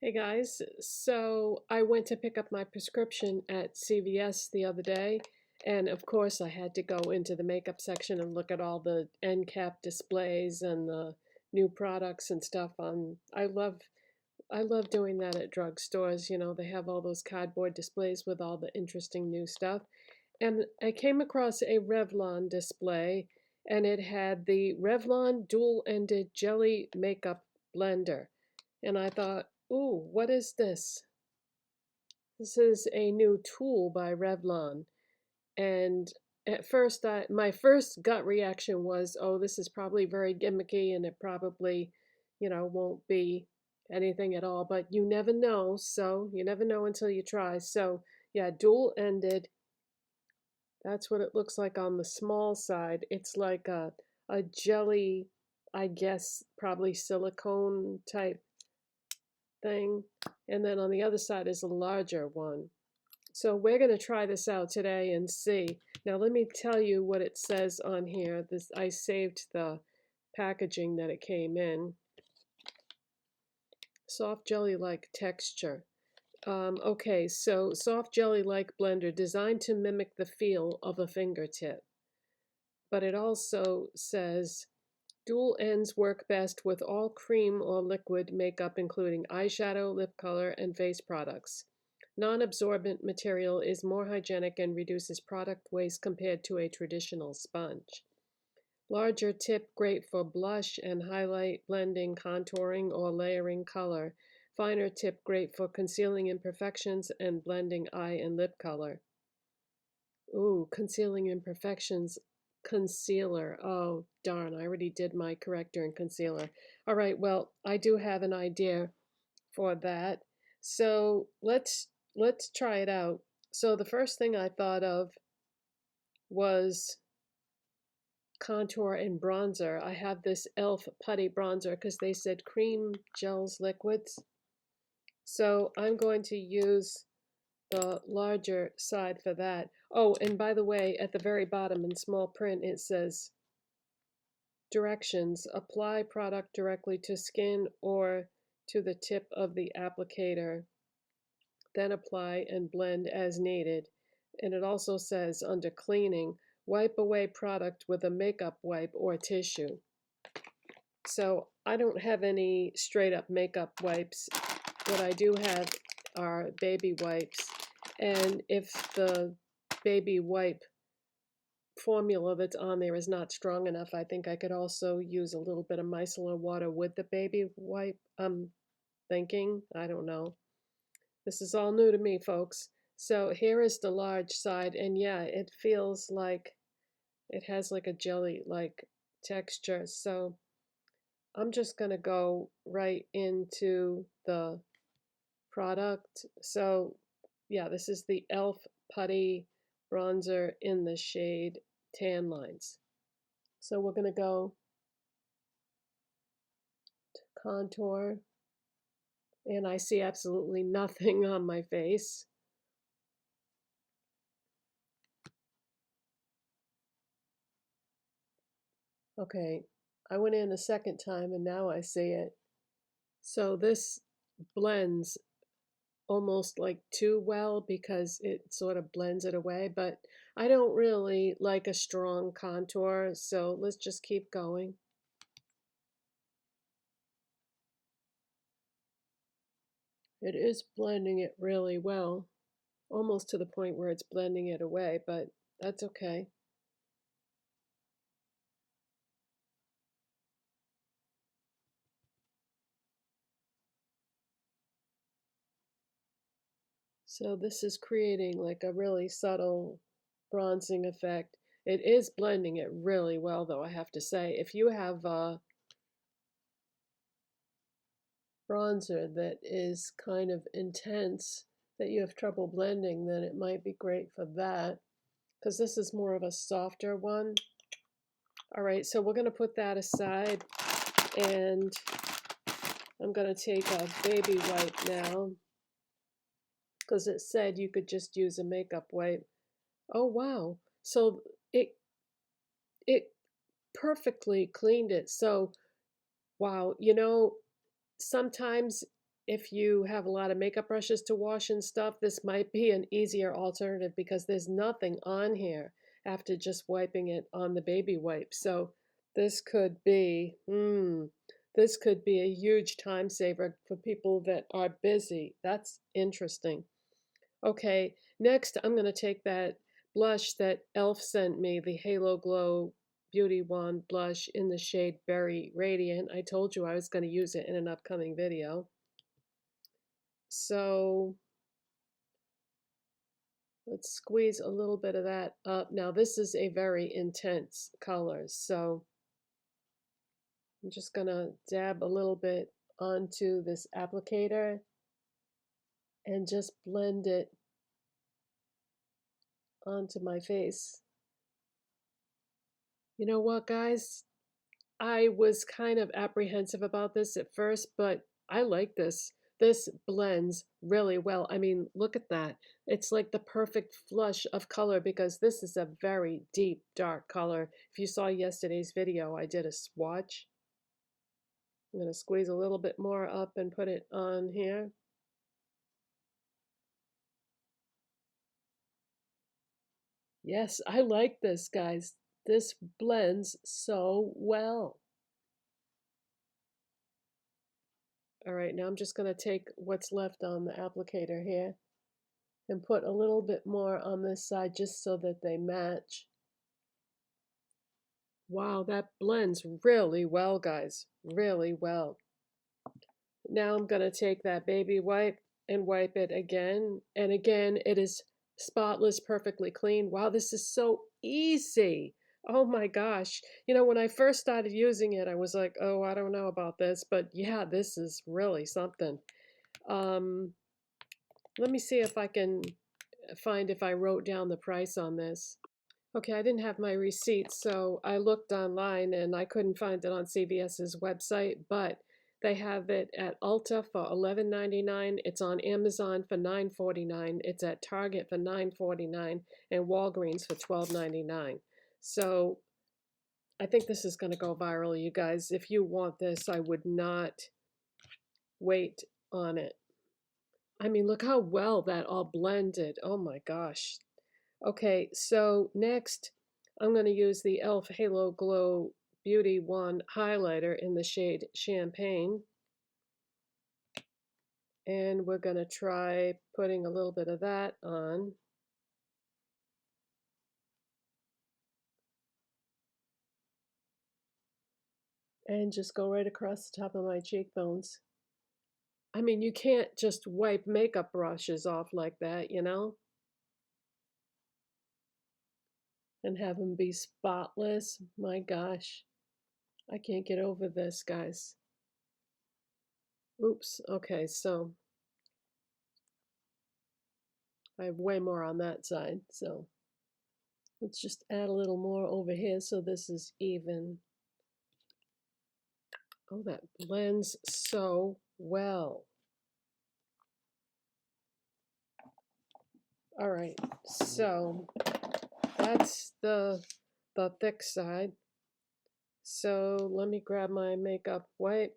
Hey guys, so I went to pick up my prescription at CVS the other day, and of course I had to go into the makeup section and look at all the end cap displays and the new products and stuff on. I love doing that at drugstores. They have all those cardboard displays with all the interesting new stuff. And I came across a Revlon display, and it had the Revlon dual-ended jelly makeup blender. And I thought, ooh, what is this? This is a new tool by Revlon. And at first, my first gut reaction was, oh, this is probably very gimmicky and it probably, won't be anything at all. But you never know. So you never know until you try. So yeah, dual-ended. That's what it looks like on the small side. It's like a jelly, I guess, probably silicone type thing. And then on the other side is a larger one. So we're going to try this out today and see. Now let me tell you what it says on here. I saved the packaging that it came in. Soft jelly-like texture. Okay, so soft jelly-like blender designed to mimic the feel of a fingertip. But it also says dual ends work best with all cream or liquid makeup, including eyeshadow, lip color, and face products. Non-absorbent material is more hygienic and reduces product waste compared to a traditional sponge. Larger tip great for blush and highlight blending, contouring, or layering color. Finer tip great for concealing imperfections and blending eye and lip color. Ooh, concealing imperfections. Concealer. Oh, darn, I already did my corrector and concealer. All right, well, I do have an idea for that. So let's try it out. So the first thing I thought of was contour and bronzer. I have this e.l.f. putty bronzer because they said cream gels liquids. So I'm going to use the larger side for that. Oh, and by the way, at the very bottom in small print, it says directions. Apply product directly to skin or to the tip of the applicator. Then apply and blend as needed. And it also says under cleaning, wipe away product with a makeup wipe or tissue. So I don't have any straight up makeup wipes. What I do have are baby wipes. And if the baby wipe formula that's on there is not strong enough, I think I could also use a little bit of micellar water with the baby wipe. I'm thinking, I don't know. This is all new to me, folks. So here is the large side, and yeah, it feels like it has like a jelly-like texture. So I'm just going to go right into the product. So yeah, this is the e.l.f. Putty Bronzer in the shade Tan Lines. So we're going to go to contour, and I see absolutely nothing on my face. Okay, I went in a second time and now I see it. So this blends almost like too well because it sort of blends it away, but I don't really like a strong contour, so let's just keep going. It is blending it really well, almost to the point where it's blending it away, but that's okay. So this is creating like a really subtle bronzing effect. It is blending it really well, though, I have to say. If you have a bronzer that is kind of intense, that you have trouble blending, then it might be great for that, because this is more of a softer one. All right, so we're going to put that aside, and I'm going to take a baby wipe now, because it said you could just use a makeup wipe. Oh, wow. So it perfectly cleaned it. So, wow, sometimes if you have a lot of makeup brushes to wash and stuff, this might be an easier alternative because there's nothing on here after just wiping it on the baby wipe. So this could be, this could be a huge time saver for people that are busy. That's interesting. Okay, next I'm going to take that blush that e.l.f. sent me, the Halo Glow Beauty Wand blush in the shade Berry Radiant. I told you I was going to use it in an upcoming video. So let's squeeze a little bit of that up. Now this is a very intense color, so I'm just going to dab a little bit onto this applicator and just blend it onto my face. You know what, guys? I was kind of apprehensive about this at first, but I like this. This blends really well. I mean, look at that. It's like the perfect flush of color because this is a very deep, dark color. If you saw yesterday's video, I did a swatch. I'm going to squeeze a little bit more up and put it on here. Yes, I like this, guys. This blends so well. All right, now I'm just going to take what's left on the applicator here and put a little bit more on this side just so that they match. Wow, that blends really well, guys, really well. Now I'm going to take that baby wipe and wipe it again. And again, it is spotless, perfectly clean. Wow, this is so easy. Oh my gosh. You know, when I first started using it, I was like, oh, I don't know about this. But yeah, this is really something. Let me see if I can find if I wrote down the price on this. Okay, I didn't have my receipt, so I looked online and I couldn't find it on CVS's website, but they have it at Ulta for $11.99. It's on Amazon for $9.49. It's at Target for $9.49 and Walgreens for $12.99. So I think this is going to go viral, you guys. If you want this, I would not wait on it. I mean, look how well that all blended. Oh my gosh. Okay, so next I'm going to use the e.l.f. Halo Glow Beauty Wand highlighter in the shade Champagne. And we're going to try putting a little bit of that on. And just go right across the top of my cheekbones. I mean, you can't just wipe makeup brushes off like that, you know? And have them be spotless. My gosh. I can't get over this, guys. Oops. Okay, so I have way more on that side, so let's just add a little more over here so this is even. Oh, that blends so well. All right, so that's the thick side. So let me grab my makeup wipe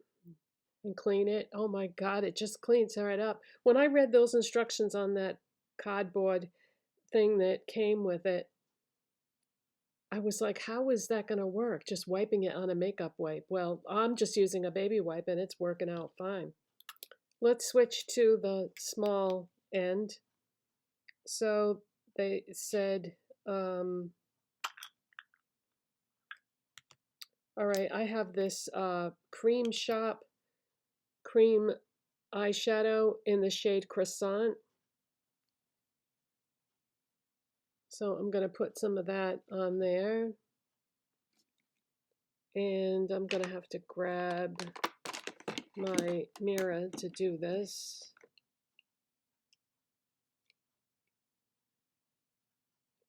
and clean it. Oh my God, it just cleans right up. When I read those instructions on that cardboard thing that came with it, I was like, how is that going to work? Just wiping it on a makeup wipe. Well, I'm just using a baby wipe and it's working out fine. Let's switch to the small end. So they said, all right, I have this Creme Shop cream eyeshadow in the shade Croissant. So I'm going to put some of that on there. And I'm going to have to grab my mirror to do this.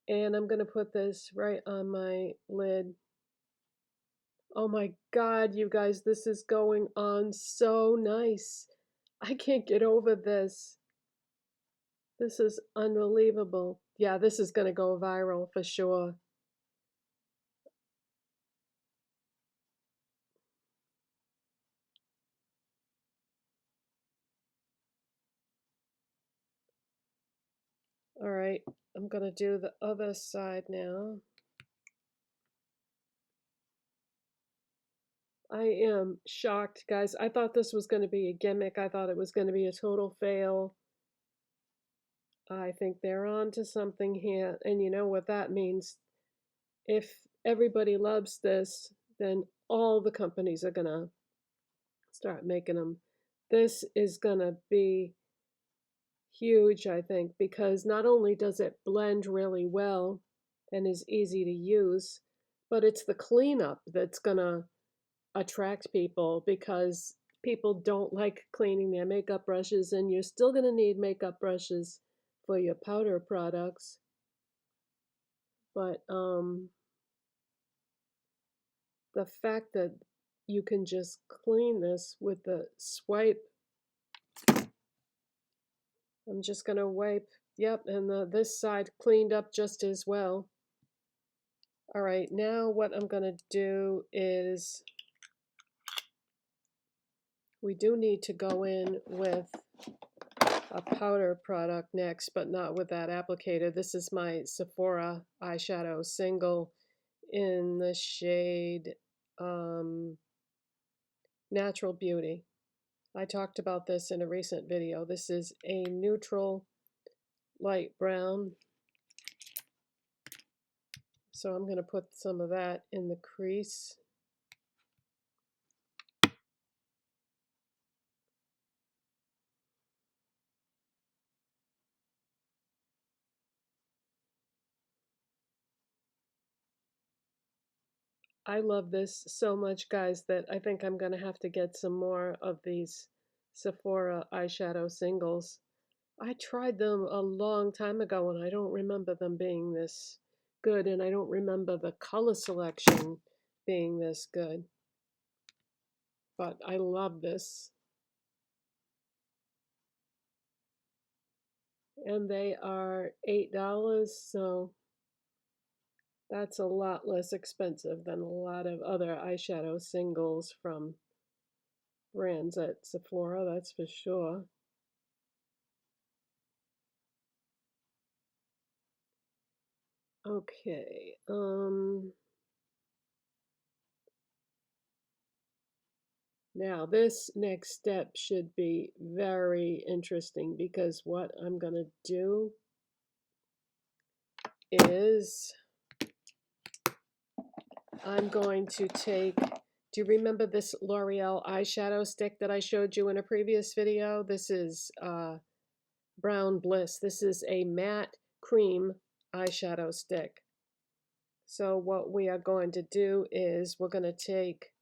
And I'm going to put this right on my lid. Oh my God, you guys, this is going on so nice. I can't get over this. This is unbelievable. Yeah, this is going to go viral for sure. All right, I'm going to do the other side now. I am shocked, guys. I thought this was going to be a gimmick. I thought it was going to be a total fail. I think they're on to something here. And you know what that means? If everybody loves this, then all the companies are going to start making them. This is going to be huge, I think, because not only does it blend really well and is easy to use, but it's the cleanup that's going to attract people, because people don't like cleaning their makeup brushes, and you're still going to need makeup brushes for your powder products. But the fact that you can just clean this with the swipe, I'm just going to wipe, yep, and this side cleaned up just as well. All right, now what I'm going to do is, we do need to go in with a powder product next, but not with that applicator. This is my Sephora eyeshadow single in the shade Natural Beauty. I talked about this in a recent video. This is a neutral light brown. So I'm going to put some of that in the crease. I love this so much, guys, that I think I'm going to have to get some more of these Sephora eyeshadow singles. I tried them a long time ago and I don't remember them being this good, and I don't remember the color selection being this good. But I love this. And they are $8, so that's a lot less expensive than a lot of other eyeshadow singles from brands at Sephora, that's for sure. Okay, now this next step should be very interesting, because what I'm going to do is I'm going to take, do you remember this L'Oreal eyeshadow stick that I showed you in a previous video? This is Brown Bliss. This is a matte cream eyeshadow stick. So what we are going to do is we're going to take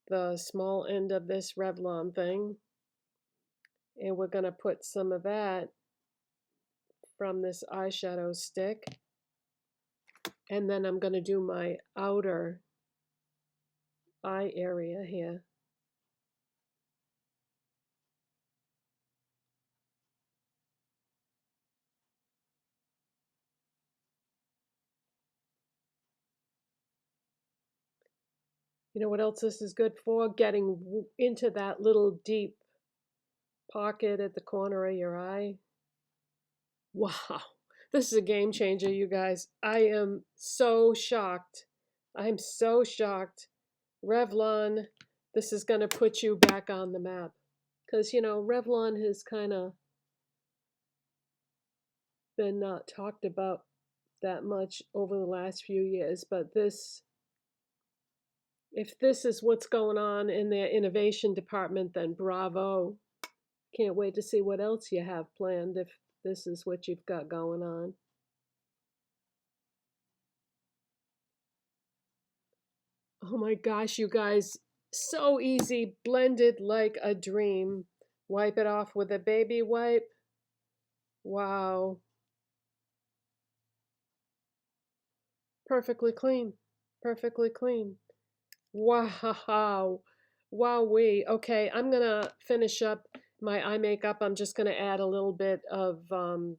the small end of this Revlon thing, and we're going to put some of that from this eyeshadow stick, and then I'm going to do my outer eye area here. You know what else this is good for? Getting into that little deep pocket at the corner of your eye. Wow, this is a game changer, you guys. I am so shocked. I'm so shocked. Revlon, this is going to put you back on the map. Because, you know, Revlon has kind of been not talked about that much over the last few years, but this, if this is what's going on in their innovation department, then bravo. Can't wait to see what else you have planned if this is what you've got going on. Oh my gosh, you guys, so easy, blended like a dream. Wipe it off with a baby wipe. Wow. Perfectly clean. Perfectly clean. Wow. Wowee. Okay, I'm gonna finish up my eye makeup. I'm just gonna add a little bit of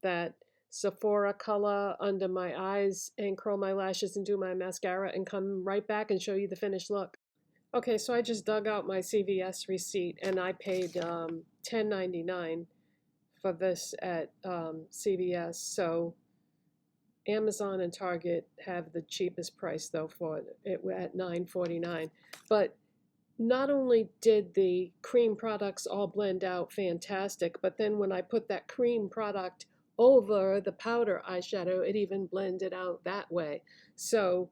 that Sephora color under my eyes and curl my lashes and do my mascara and come right back and show you the finished look. Okay, so I just dug out my CVS receipt and I paid $10.99 for this at CVS. So Amazon and Target have the cheapest price though for it at $9.49. But not only did the cream products all blend out fantastic, but then when I put that cream product over the powder eyeshadow, it even blended out that way. So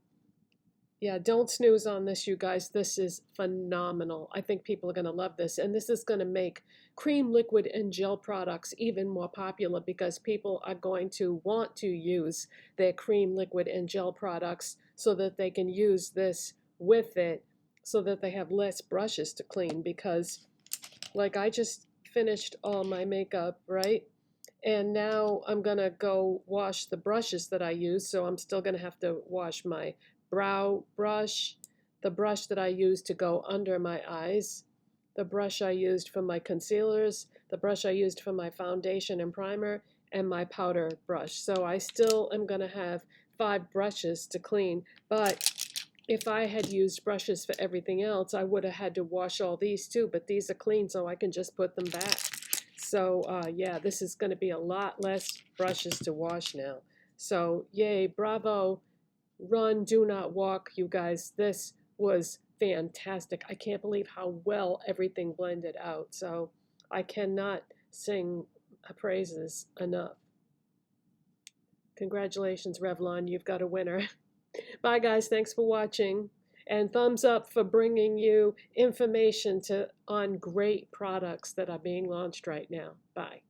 yeah, don't snooze on this, you guys. This is phenomenal. I think people are going to love this. And this is going to make cream, liquid, and gel products even more popular because people are going to want to use their cream, liquid, and gel products so that they can use this with it so that they have less brushes to clean. Because, like, I just finished all my makeup, right? And now I'm going to go wash the brushes that I use. So I'm still going to have to wash my brow brush, the brush that I use to go under my eyes, the brush I used for my concealers, the brush I used for my foundation and primer, and my powder brush. So I still am going to have 5 brushes to clean. But if I had used brushes for everything else, I would have had to wash all these too. But these are clean, so I can just put them back. So yeah, this is going to be a lot less brushes to wash now. So yay, bravo. Run, do not walk, you guys. This was fantastic. I can't believe how well everything blended out. So I cannot sing praises enough. Congratulations, Revlon. You've got a winner. Bye, guys. Thanks for watching. And thumbs up for bringing you information on great products that are being launched right now. Bye.